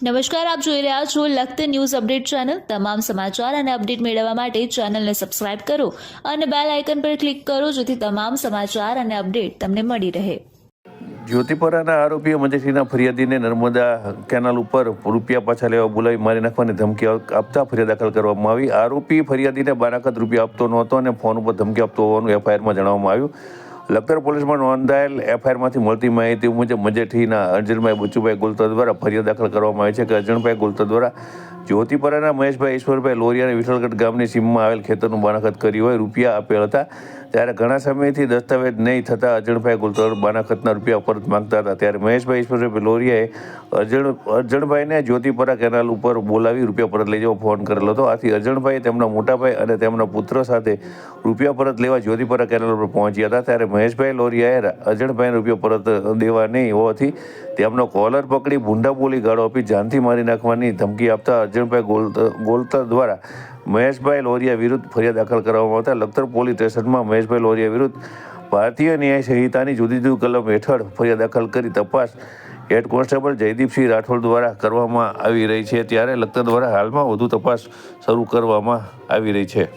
નમસ્કાર, આપ જોઈ રહ્યા છો લખત ન્યૂઝ અપડેટ ચેનલ। તમામ સમાચાર અને અપડેટ મેળવવા માટે ચેનલને સબસ્ક્રાઇબ કરો અને બેલ આઇકન પર ક્લિક કરો જેથી તમામ સમાચાર અને અપડેટ તમને મળી રહે। જ્યોતિપરાના આરોપીએ મજેઠીના ફરિયાદીને નર્મદા કેનાલ ઉપર રૂપિયા પાછા લેવા બોલાવી મારી નાખવાની ધમકી આપતા ફરિયાદ દાખલ કરવામાં આવી। આરોપી ફરિયાદીને બારાકત રૂપિયા આપતો નહોતો અને ફોન ઉપર ધમકી આપતો હોવાનું એફઆઈઆરમાં જણાવવામાં આવ્યું। લખતર પોલીસમાં નોંધાયેલ એફઆઈઆરમાંથી મળતી માહિતી મુજબ મજેઠીના અર્જુનભાઈ બચુભાઈ ગુલતર દ્વારા ફરિયાદ દાખલ કરવામાં આવી છે કે અર્જુનભાઈ ગુલતર દ્વારા જ્યોતિપરાના મહેશભાઈ ઈશ્વરભાઈ લોરિયાને વિઠ્ઠલગઢ ગામની સીમમાં આવેલ ખેતરનું બાનાખત કર્યું હોય રૂપિયા આપેલ હતા। ત્યારે ઘણા સમયથી દસ્તાવેજ નહીં થતાં અર્જુનભાઈ ગુલતર બાનાખતના રૂપિયા પરત માંગતા હતા। ત્યારે મહેશભાઈ ઈશ્વરભાઈ લોરિયાએ અર્જુનભાઈને જ્યોતિપરા કેનાલ ઉપર બોલાવી રૂપિયા પરત લઈ જવા ફોન કરેલો હતો। આથી અર્જુનભાઈ તેમના મોટાભાઈ અને તેમના પુત્ર સાથે રૂપિયા પરત લેવા જ્યોતિપરા કેનાલ ઉપર પહોંચ્યા હતા। ત્યારે મહેશભાઈ લોરિયાએ અર્જુનભાઈને રૂપિયા પરત દેવા નહીં હોવાથી તેમનો કોલર પકડી ભૂંડા બોલી ગાળો આપી જાનથી મારી નાખવાની ધમકી આપતા અર્જુનભાઈ ગોલતર દ્વારા મહેશભાઈ લોરિયા વિરુદ્ધ ફરિયાદ દાખલ કરવામાં આવતા લખતર પોલીસ સ્ટેશનમાં મહેશભાઈ લોરિયા વિરુદ્ધ ભારતીય ન્યાય સંહિતાની જુદી જુદી કલમ હેઠળ ફરિયાદ દાખલ કરી તપાસ હેડ કોન્સ્ટેબલ જયદીપસિંહ રાઠોડ દ્વારા કરવામાં આવી રહી છે। ત્યારે લખતર દ્વારા હાલમાં વધુ તપાસ શરૂ કરવામાં આવી રહી છે।